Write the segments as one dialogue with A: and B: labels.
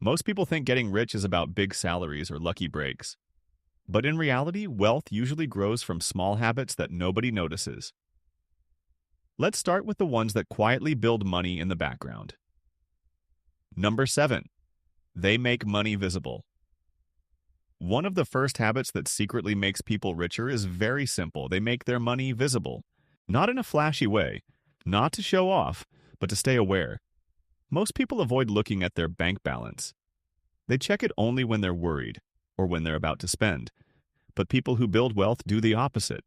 A: Most people think getting rich is about big salaries or lucky breaks. But in reality, wealth usually grows from small habits that nobody notices. Let's start with the ones that quietly build money in the background. Number 7. They make money visible. One of the first habits that secretly makes people richer is very simple. They make their money visible. Not in a flashy way, not to show off, but to stay aware. Most people avoid looking at their bank balance. They check it only when they're worried or when they're about to spend. But people who build wealth do the opposite.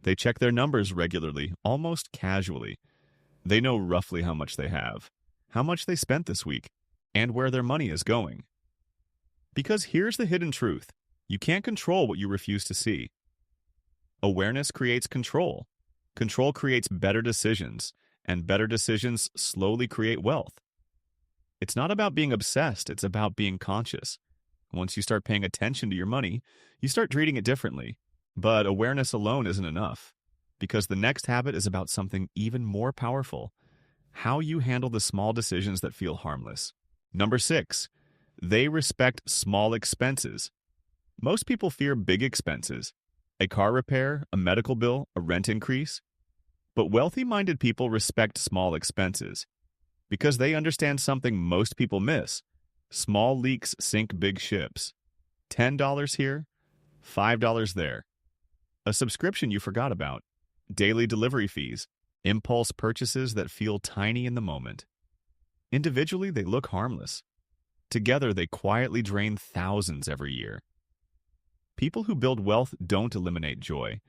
A: They check their numbers regularly, almost casually. They know roughly how much they have, how much they spent this week, and where their money is going. Because here's the hidden truth. You can't control what you refuse to see. Awareness creates control. Control creates better decisions, and better decisions slowly create wealth. It's not about being obsessed, it's about being conscious. Once you start paying attention to your money, you start treating it differently. But awareness alone isn't enough, because the next habit is about something even more powerful: how you handle the small decisions that feel harmless. Number 6. They respect small expenses. Most people fear big expenses: a car repair, a medical bill, a rent increase. But wealthy-minded people respect small expenses because they understand something most people miss. Small leaks sink big ships. $10 here, $5 there. A subscription you forgot about. Daily delivery fees. Impulse purchases that feel tiny in the moment. Individually, they look harmless. Together, they quietly drain thousands every year. People who build wealth don't eliminate joy.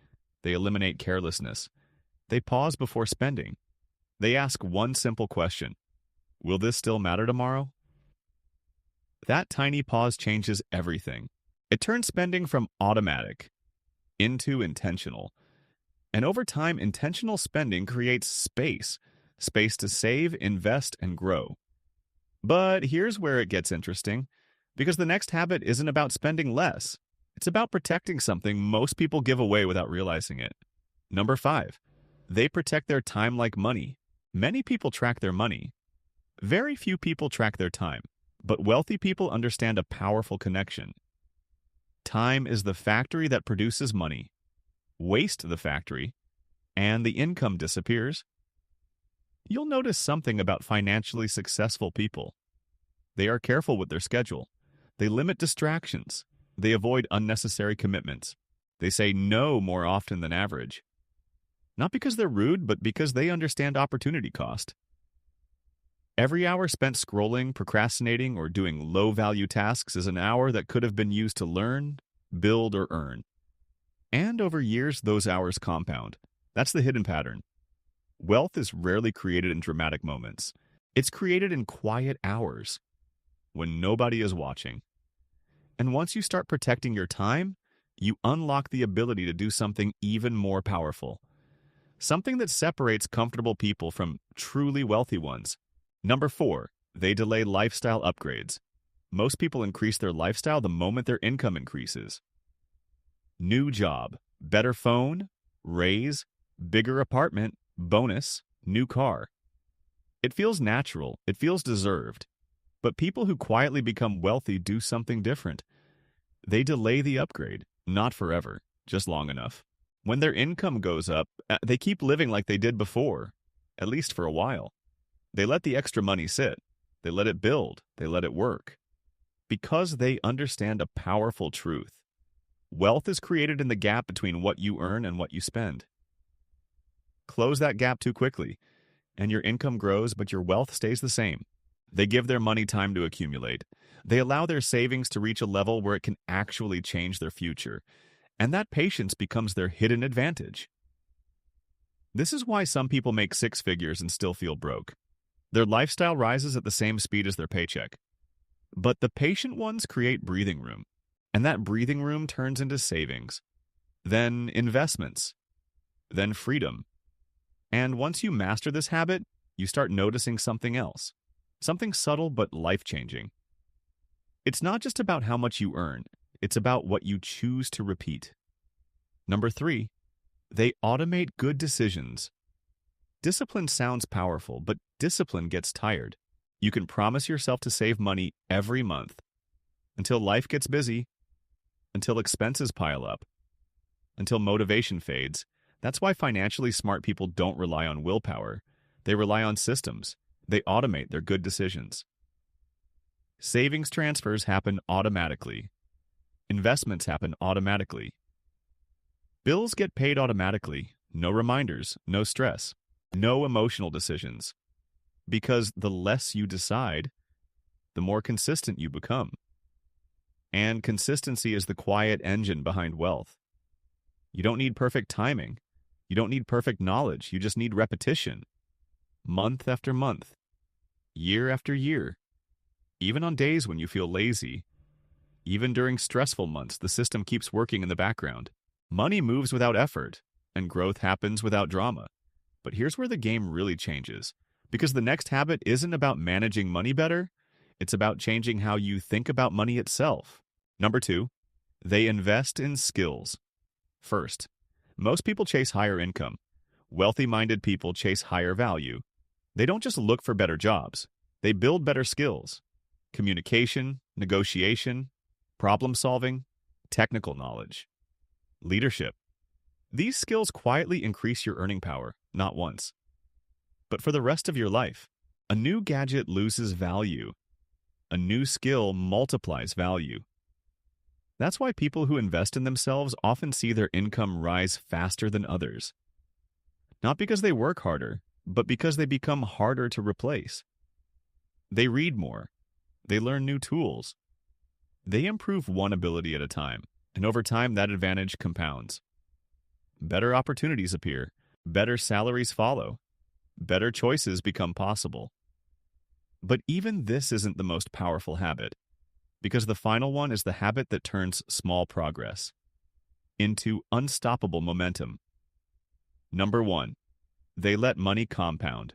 A: They eliminate carelessness. They pause before spending. They ask one simple question: will this still matter tomorrow? That tiny pause changes everything. It turns spending from automatic into intentional. And over time, intentional spending creates space to save, invest, and grow. But here's where it gets interesting, because the next habit isn't about spending less. It's about protecting something most people give away without realizing it. Number 5. They protect their time like money. Many people track their money. Very few people track their time. But wealthy people understand a powerful connection. Time is the factory that produces money. Waste the factory, and the income disappears. You'll notice something about financially successful people. They are careful with their schedule. They limit distractions. They avoid unnecessary commitments. They say no more often than average. Not because they're rude, but because they understand opportunity cost. Every hour spent scrolling, procrastinating, or doing low-value tasks is an hour that could have been used to learn, build, or earn. And over years, those hours compound. That's the hidden pattern. Wealth is rarely created in dramatic moments. It's created in quiet hours, when nobody is watching. And once you start protecting your time, you unlock the ability to do something even more powerful. Something that separates comfortable people from truly wealthy ones. Number 4, they delay lifestyle upgrades. Most people increase their lifestyle the moment their income increases. New job, better phone, raise, bigger apartment, bonus, new car. It feels natural, it feels deserved. But people who quietly become wealthy do something different. They delay the upgrade, not forever, just long enough. When their income goes up, they keep living like they did before, at least for a while. They let the extra money sit. They let it build. They let it work. Because they understand a powerful truth. Wealth is created in the gap between what you earn and what you spend. Close that gap too quickly, and your income grows, but your wealth stays the same. They give their money time to accumulate. They allow their savings to reach a level where it can actually change their future. And that patience becomes their hidden advantage. This is why some people make 6 figures and still feel broke. Their lifestyle rises at the same speed as their paycheck. But the patient ones create breathing room, and that breathing room turns into savings, then investments, then freedom. And once you master this habit, you start noticing something else, something subtle but life-changing. It's not just about how much you earn, it's about what you choose to repeat. Number 3, they automate good decisions. Discipline sounds powerful, but discipline gets tired. You can promise yourself to save money every month until life gets busy, until expenses pile up, until motivation fades. That's why financially smart people don't rely on willpower. They rely on systems. They automate their good decisions. Savings transfers happen automatically. Investments happen automatically. Bills get paid automatically. No reminders, no stress, no emotional decisions. Because the less you decide, the more consistent you become. And consistency is the quiet engine behind wealth. You don't need perfect timing. You don't need perfect knowledge. You just need repetition. Month after month. Year after year. Even on days when you feel lazy. Even during stressful months, the system keeps working in the background. Money moves without effort, and growth happens without drama. But here's where the game really changes. Because the next habit isn't about managing money better, it's about changing how you think about money itself. Number 2, they invest in skills. First, most people chase higher income. Wealthy-minded people chase higher value. They don't just look for better jobs. They build better skills. Communication, negotiation, problem-solving, technical knowledge, leadership. These skills quietly increase your earning power, not once, but for the rest of your life. A new gadget loses value. A new skill multiplies value. That's why people who invest in themselves often see their income rise faster than others. Not because they work harder, but because they become harder to replace. They read more. They learn new tools. They improve one ability at a time, and over time that advantage compounds. Better opportunities appear. Better salaries follow. Better choices become possible. But even this isn't the most powerful habit, because the final one is the habit that turns small progress into unstoppable momentum. Number 1, they let money compound.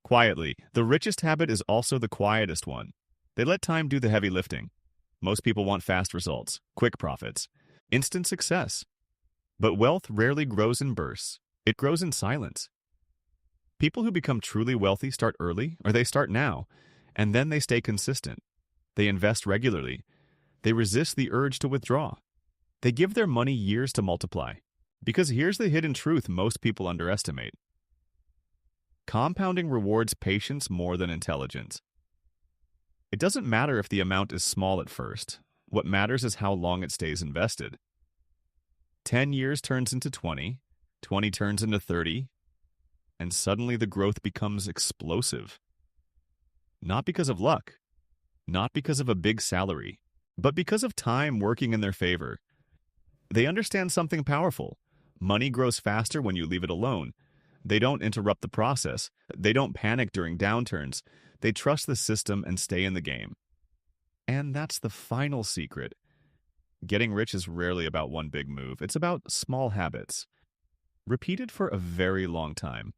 A: Quietly, the richest habit is also the quietest one. They let time do the heavy lifting. Most people want fast results, quick profits, instant success. But wealth rarely grows in bursts. It grows in silence. People who become truly wealthy start early, or they start now, and then they stay consistent. They invest regularly. They resist the urge to withdraw. They give their money years to multiply. Because here's the hidden truth most people underestimate. Compounding rewards patience more than intelligence. It doesn't matter if the amount is small at first. What matters is how long it stays invested. 10 years turns into 20, 20 turns into 30, and suddenly the growth becomes explosive. Not because of luck, not because of a big salary, but because of time working in their favor. They understand something powerful. Money grows faster when you leave it alone. They don't interrupt the process. They don't panic during downturns. They trust the system and stay in the game. And that's the final secret. Getting rich is rarely about one big move. It's about small habits, repeated for a very long time.